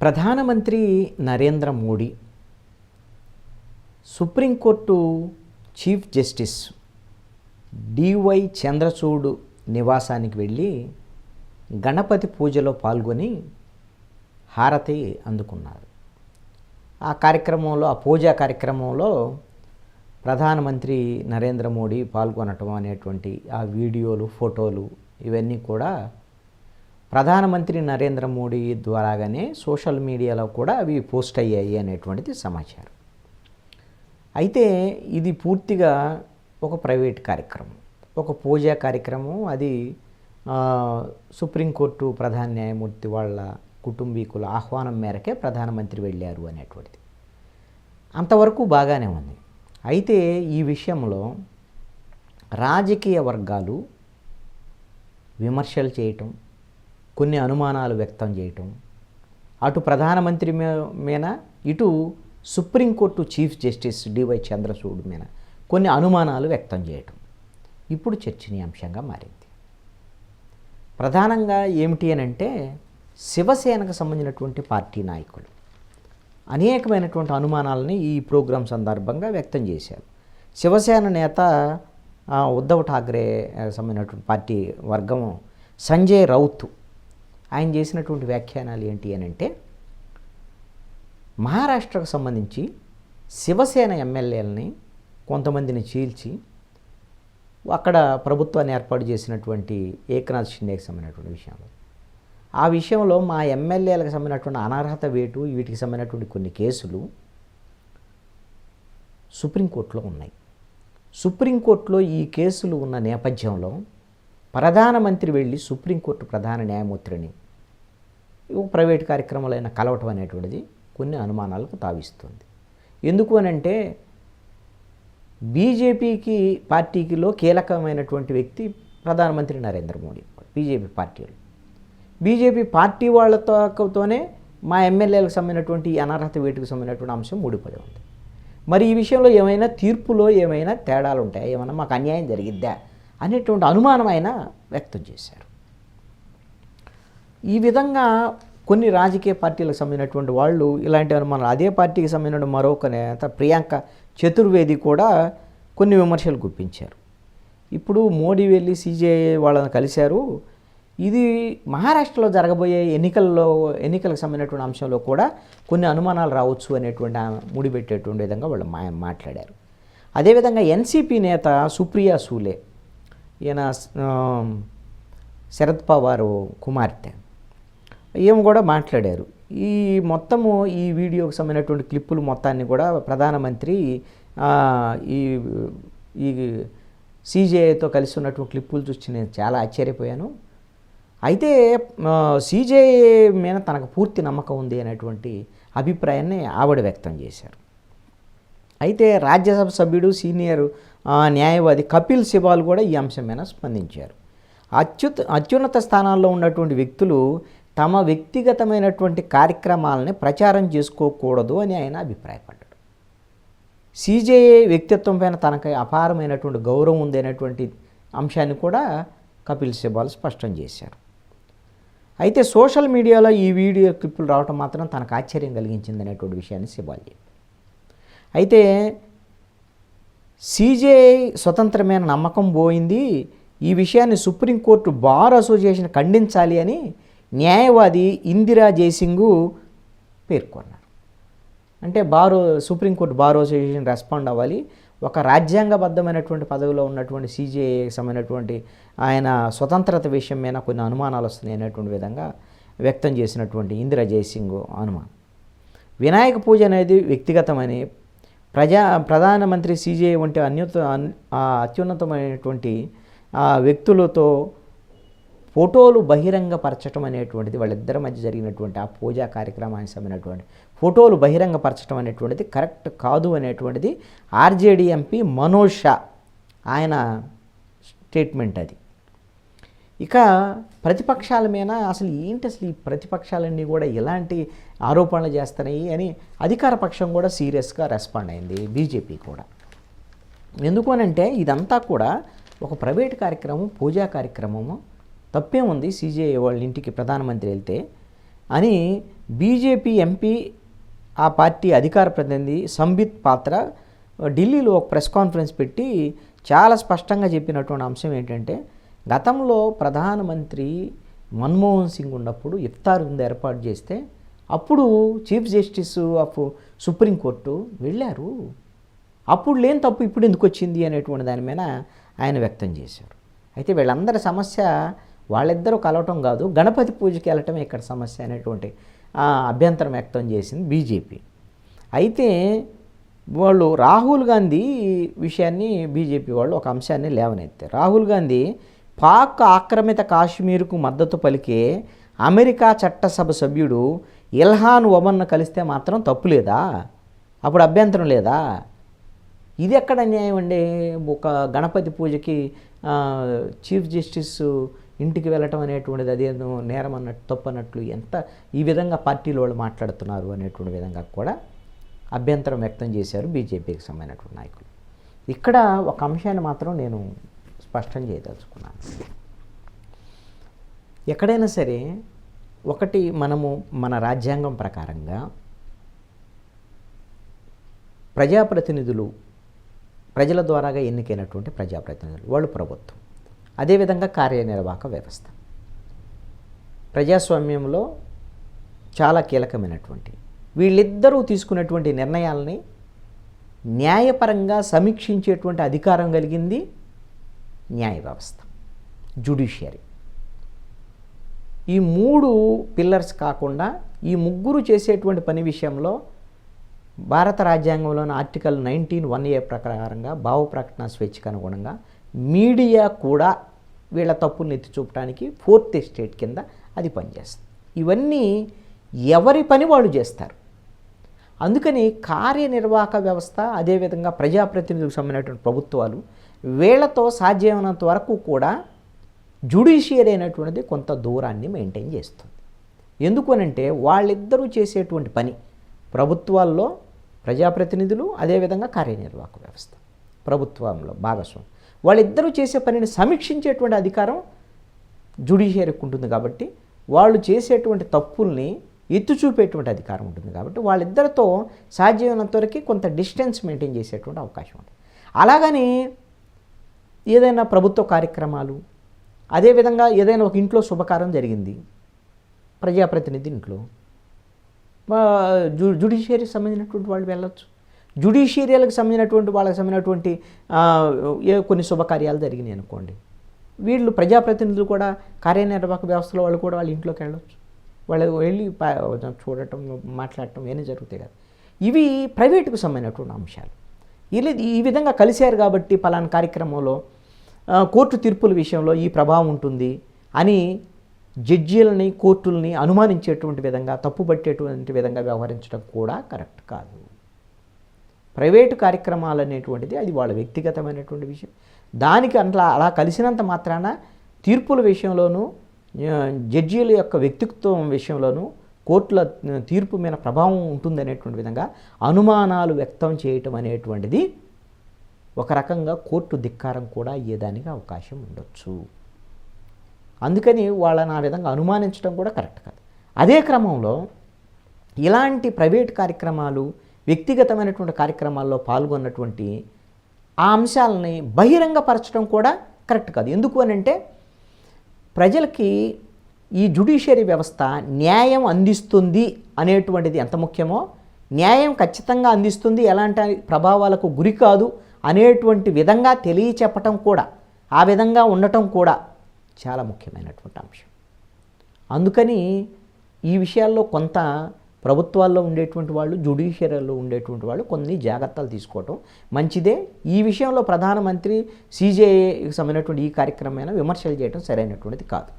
ప్రధానమంత్రి Narendra Modi supreme court chief justice DY Chandrachud నివాసానికి వెళ్ళి గణపతి పూజలో పాల్గొని హారతి అందుకున్నారు. ఆ పూజా కార్యక్రమంలో ప్రధానమంత్రి నరేంద్ర మోడీ పాల్గొనటం అనేటువంటి ఆ వీడియోలు, ఫోటోలు ఇవన్నీ కూడా ప్రధానమంత్రి నరేంద్ర మోడీ ద్వారాగానే సోషల్ మీడియాలో కూడా అవి పోస్ట్ అయ్యాయి అనేటువంటిది సమాచారం. అయితే ఇది పూర్తిగా ఒక ప్రైవేట్ కార్యక్రమం, ఒక పూజా కార్యక్రమం. అది సుప్రీంకోర్టు ప్రధాన న్యాయమూర్తి వాళ్ళ కుటుంబీకుల ఆహ్వానం మేరకే ప్రధానమంత్రి వెళ్ళారు అనేటువంటిది. అంతవరకు బాగానే ఉంది. అయితే ఈ విషయంలో రాజకీయ వర్గాలు విమర్శలు చేయటం, కొన్ని అనుమానాలు వ్యక్తం చేయటం, అటు ప్రధానమంత్రి మీద ఇటు supreme court chief justice DY Chandrachud మీద కొన్ని అనుమానాలు వ్యక్తం చేయటం ఇప్పుడు చర్చనీయాంశంగా మారింది. ప్రధానంగా ఏమిటి అని అంటే, శివసేనకు సంబంధించినటువంటి పార్టీ నాయకులు అనేకమైనటువంటి అనుమానాలని ఈ ప్రోగ్రాం సందర్భంగా వ్యక్తం చేశారు. శివసేన నేత ఉద్ధవ్ ఠాక్రే సంబంధించినటువంటి పార్టీ వర్గం సంజయ్ రౌత్ ఆయన చేసినటువంటి వ్యాఖ్యానాలు ఏంటి అని అంటే, మహారాష్ట్రకు సంబంధించి శివసేన ఎమ్మెల్యేలని కొంతమందిని చీల్చి అక్కడ ప్రభుత్వాన్ని ఏర్పాటు చేసినటువంటి ఏకనాథ్ షిండేకి సంబంధించినటువంటి విషయంలో, ఆ విషయంలో మా ఎమ్మెల్యేలకు సంబంధించినటువంటి అనర్హత వేటు వీటికి సంబంధించినటువంటి కొన్ని కేసులు సుప్రీంకోర్టులో ఉన్నాయి. సుప్రీంకోర్టులో ఈ కేసులు ఉన్న నేపథ్యంలో ప్రధానమంత్రి వెళ్ళి సుప్రీంకోర్టు ప్రధాన న్యాయమూర్తిని ప్రైవేట్ కార్యక్రమాలైన కలవటం అనేటువంటిది కొన్ని అనుమానాలకు తావిస్తుంది. ఎందుకు అనంటే, బీజేపీకి పార్టీకిలో కీలకమైనటువంటి వ్యక్తి ప్రధానమంత్రి నరేంద్ర మోడీ. బీజేపీ పార్టీ వాళ్ళతోనే మా ఎమ్మెల్యేలకు సంబంధించినటువంటి అనర్హత వేటుకు సంబంధించినటువంటి అంశం ముడిపడి ఉంది. మరి ఈ విషయంలో ఏమైనా తీర్పులో ఏమైనా తేడాలు ఉంటాయా, ఏమైనా మాకు అన్యాయం జరిగిద్దా అనేటువంటి అనుమానం ఆయన వ్యక్తం చేశారు. ఈ విధంగా కొన్ని రాజకీయ పార్టీలకు సంబంధించినటువంటి వాళ్ళు ఇలాంటి అనుమానాలు, అదే పార్టీకి సంబంధించిన మరొక నేత ప్రియాంక చతుర్వేది కూడా కొన్ని విమర్శలు గుప్పించారు. ఇప్పుడు మోడీ వెళ్ళి సిజేఐ వాళ్ళని కలిశారు, ఇది మహారాష్ట్రలో జరగబోయే ఎన్నికలకు సంబంధించినటువంటి అంశంలో కూడా కొన్ని అనుమానాలు రావచ్చు అనేటువంటి ముడిపెట్టేటువంటి విధంగా వాళ్ళు మాట్లాడారు. అదేవిధంగా ఎన్సీపీ నేత సుప్రియా సూలే, ఈయన శరద్ పవార్ కుమార్తె, ఏమో కూడా మాట్లాడారు. ఈ మొత్తము ఈ వీడియోకి సంబంధించినటువంటి క్లిప్పులు మొత్తాన్ని కూడా ప్రధానమంత్రి ఈ సిజేఐతో కలిసి ఉన్నటువంటి క్లిప్పులు చూసి నేను చాలా ఆశ్చర్యపోయాను. అయితే సిజేఐ మీద తనకు పూర్తి నమ్మకం ఉంది అనేటువంటి అభిప్రాయాన్ని ఆవిడ వ్యక్తం చేశారు. అయితే రాజ్యసభ సభ్యుడు సీనియర్ న్యాయవాది కపిల్ సిబాల్ కూడా ఈ అంశం మీద స్పందించారు. అత్యున్నత స్థానాల్లో ఉన్నటువంటి వ్యక్తులు తమ వ్యక్తిగతమైనటువంటి కార్యక్రమాలని ప్రచారం చేసుకోకూడదు అని ఆయన అభిప్రాయపడ్డాడు. సిజేఐ వ్యక్తిత్వం పైన తనకు అపారమైనటువంటి గౌరవం ఉంది అనేటువంటి అంశాన్ని కూడా కపిల్ సిబాల్ స్పష్టం చేశారు. అయితే సోషల్ మీడియాలో ఈ వీడియో క్లిప్పులు రావటం మాత్రం తనకు ఆశ్చర్యం కలిగించింది అనేటువంటి విషయాన్ని సిబాల్ చెప్పారు. అయితే సిజేఐ స్వతంత్రమైన నమ్మకం పోయింది, ఈ విషయాన్ని సుప్రీంకోర్టు బార్ అసోసియేషన్ ఖండించాలి అని న్యాయవాది ఇందిరా జైసింగ్ పేర్కొన్నారు. అంటే సుప్రీంకోర్టు బార్ అసోసియేషన్ రెస్పాండ్ అవ్వాలి, ఒక రాజ్యాంగబద్ధమైనటువంటి పదవిలో ఉన్నటువంటి సిజేఐకి సంబంధించినటువంటి ఆయన స్వతంత్రత విషయం మీద కొన్ని అనుమానాలు వస్తున్నాయి అనేటువంటి విధంగా వ్యక్తం చేసినటువంటి ఇందిరా జైసింగ్ అనుమానం. వినాయక పూజ అనేది వ్యక్తిగతమని ప్రధానమంత్రి సిజేఐ వంటి అత్యున్నతమైనటువంటి వ్యక్తులతో ఫోటోలు బహిరంగపరచడం అనేటువంటిది, వాళ్ళిద్దరి మధ్య జరిగినటువంటి ఆ పూజా కార్యక్రమానికి సంబంధించినటువంటి ఫోటోలు బహిరంగపరచడం అనేటువంటిది కరెక్ట్ కాదు అనేటువంటిది ఆర్జేడీ ఎంపీ మనోజ్ షా ఆయన స్టేట్మెంట్ అది. ఇక ప్రతిపక్షాల మీద అసలు ఈ ప్రతిపక్షాలన్నీ కూడా ఎలాంటి ఆరోపణలు చేస్తున్నాయి అని అధికార పక్షం కూడా సీరియస్గా రెస్పాండ్ అయింది, బీజేపీ కూడా. ఎందుకు అనంటే ఇదంతా కూడా ఒక ప్రైవేట్ కార్యక్రమం, పూజా కార్యక్రమము. తప్పేముంది సిజేఐ వాళ్ళ ఇంటికి ప్రధానమంత్రి వెళ్తే అని బీజేపీ ఎంపీ, ఆ పార్టీ అధికార ప్రతినిధి సంబిత్ పాత్ర ఢిల్లీలో ఒక ప్రెస్ కాన్ఫరెన్స్ పెట్టి చాలా స్పష్టంగా చెప్పినటువంటి అంశం ఏంటంటే, గతంలో ప్రధానమంత్రి మన్మోహన్ సింగ్ ఉన్నప్పుడు ఇఫ్తార్ విందు ఏర్పాటు చేస్తే అప్పుడు చీఫ్ జస్టిస్ ఆఫ్ సుప్రీంకోర్టు వెళ్ళారు. అప్పుడు లేని తప్పు ఇప్పుడు ఎందుకు వచ్చింది అనేటువంటి దాని మీద ఆయన వ్యక్తం చేశారు. అయితే వీళ్ళందరి సమస్య వాళ్ళిద్దరూ కలవటం కాదు, గణపతి పూజకి వెళ్ళటమే ఇక్కడ సమస్య అనేటువంటి అభ్యంతరం వ్యక్తం చేసింది బీజేపీ. అయితే వాళ్ళు రాహుల్ గాంధీ విషయాన్ని బీజేపీ వాళ్ళు ఒక అంశాన్ని లేవనెత్తారు. రాహుల్ గాంధీ పాక్ ఆక్రమిత కాశ్మీర్కు మద్దతు పలికే అమెరికా చట్టసభ సభ్యుడు ఇల్హాన్ ఒమర్ను కలిస్తే మాత్రం తప్పు లేదా, అప్పుడు అభ్యంతరం లేదా? ఇది ఎక్కడ అన్యాయం అండి? ఒక గణపతి పూజకి చీఫ్ జస్టిస్ ఇంటికి వెళ్ళటం అనేటువంటిది అదేదో నేరం అన్నట్టు, తప్పు అన్నట్లు ఎంత ఈ విధంగా పార్టీలో వాళ్ళు మాట్లాడుతున్నారు అనేటువంటి విధంగా కూడా అభ్యంతరం వ్యక్తం చేశారు బీజేపీకి సంబంధించినటువంటి నాయకులు. ఇక్కడ ఒక అంశాన్ని మాత్రం నేను స్పష్టం చేయదలుచుకున్నాను. ఎక్కడైనా సరే ఒకటి, మనము మన రాజ్యాంగం ప్రకారంగా ప్రజాప్రతినిధులు, ప్రజల ద్వారాగా ఎన్నికైనటువంటి ప్రజాప్రతినిధులు, వాళ్ళు ప్రభుత్వం, అదేవిధంగా కార్యనిర్వాహక వ్యవస్థ ప్రజాస్వామ్యంలో చాలా కీలకమైనటువంటి వీళ్ళిద్దరూ తీసుకున్నటువంటి నిర్ణయాలని న్యాయపరంగా సమీక్షించేటువంటి అధికారం కలిగింది న్యాయ వ్యవస్థ, జ్యుడిషియరీ. ఈ మూడు పిల్లర్స్ కాకుండా ఈ ముగ్గురు చేసేటువంటి పని విషయంలో భారత రాజ్యాంగంలోని ఆర్టికల్ 19(1)A ప్రకారంగా భావ ప్రకటన స్వేచ్ఛకు అనుగుణంగా మీడియా కూడా వీళ్ళ తప్పుల్ని ఎత్తి చూపడానికి 4th ఎస్టేట్ కింద అది పనిచేస్తుంది. ఇవన్నీ ఎవరి పని వాళ్ళు చేస్తారు. అందుకని కార్యనిర్వాహక వ్యవస్థ, అదేవిధంగా ప్రజాప్రతినిధులకు సంబంధించినటువంటి ప్రభుత్వాలు, వీళ్లతో సాధ్యమైనంత వరకు కూడా జ్యుడిషియరీ అయినటువంటిది కొంత దూరాన్ని మెయింటైన్ చేస్తుంది. ఎందుకనంటే వాళ్ళిద్దరూ చేసేటువంటి పని, ప్రభుత్వాల్లో ప్రజాప్రతినిధులు, అదేవిధంగా కార్యనిర్వాహక వ్యవస్థ ప్రభుత్వంలో భాగస్వామి, వాళ్ళిద్దరూ చేసే పనిని సమీక్షించేటువంటి అధికారం జ్యుడిషియరీకి ఉంటుంది. కాబట్టి వాళ్ళు చేసేటువంటి తప్పుల్ని ఎత్తి చూపేటువంటి అధికారం ఉంటుంది. కాబట్టి వాళ్ళిద్దరితో సాధ్యమైనంతవరకు కొంత డిస్టెన్స్ మెయింటైన్ చేసేటువంటి అవకాశం ఉంది. అలాగని ఏదైనా ప్రభుత్వ కార్యక్రమాలు, అదేవిధంగా ఏదైనా ఒక ఇంట్లో శుభకార్యం జరిగింది, ప్రజాప్రతినిధి ఇంట్లో, జ్యుడిషియరీకి సంబంధించినటువంటి వాళ్ళు వెళ్ళొచ్చు. జ్యుడిషియరీలకు సంబంధించినటువంటి వాళ్ళకి సంబంధించినటువంటి కొన్ని శుభకార్యాలు జరిగినాయి అనుకోండి, వీళ్ళు ప్రజాప్రతినిధులు కూడా కార్యనిర్వాహక వ్యవస్థలో వాళ్ళు కూడా వాళ్ళ ఇంట్లోకి వెళ్ళొచ్చు. వాళ్ళు వెళ్ళి చూడటం, మాట్లాడటం ఏమీ జరుగుతాయి కదా. ఇవి ప్రైవేటుకు సంబంధించినటువంటి అంశాలు. ఈ విధంగా కలిశారు కాబట్టి పలానా కార్యక్రమంలో కోర్టు తీర్పుల విషయంలో ఈ ప్రభావం ఉంటుంది అని జడ్జీలని, కోర్టుల్ని అనుమానించేటువంటి విధంగా, తప్పుపట్టేటువంటి విధంగా వ్యవహరించడం కూడా కరెక్ట్ కాదు. ప్రైవేటు కార్యక్రమాలు అనేటువంటిది అది వాళ్ళ వ్యక్తిగతమైనటువంటి విషయం. దానికి అలా కలిసినంత మాత్రాన తీర్పుల విషయంలోనూ, జడ్జీల యొక్క వ్యక్తిత్వం విషయంలోనూ కోర్టుల తీర్పు మీద ప్రభావం ఉంటుందనేటువంటి విధంగా అనుమానాలు వ్యక్తం చేయటం అనేటువంటిది ఒక రకంగా కోర్టు ధిక్కారం కూడా అయ్యేదానికి అవకాశం ఉండొచ్చు. అందుకని వాళ్ళని ఆ విధంగా అనుమానించడం కూడా కరెక్ట్ కాదు. అదే క్రమంలో ఇలాంటి ప్రైవేట్ కార్యక్రమాలు, వ్యక్తిగతమైనటువంటి కార్యక్రమాల్లో పాల్గొన్నటువంటి ఆ అంశాలని బహిరంగపరచడం కూడా కరెక్ట్ కాదు. ఎందుకు అని అంటే, ప్రజలకి ఈ జ్యుడిషియరీ వ్యవస్థ న్యాయం అందిస్తుంది అనేటువంటిది ఎంత ముఖ్యమో, న్యాయం ఖచ్చితంగా అందిస్తుంది, ఎలాంటి ప్రభావాలకు గురి కాదు అనేటువంటి విధంగా తెలియచెప్పటం కూడా, ఆ విధంగా ఉండటం కూడా చాలా ముఖ్యమైనటువంటి అంశం. అందుకని ఈ విషయాల్లో కొంత ప్రభుత్వాల్లో ఉండేటువంటి వాళ్ళు, జ్యుడిషియరీలో ఉండేటువంటి వాళ్ళు కొన్ని జాగ్రత్తలు తీసుకోవటం మంచిదే. ఈ విషయంలో ప్రధానమంత్రి, CJAకి సంబంధించినటువంటి ఈ కార్యక్రమమైన విమర్శలు చేయడం సరైనటువంటిది కాదు.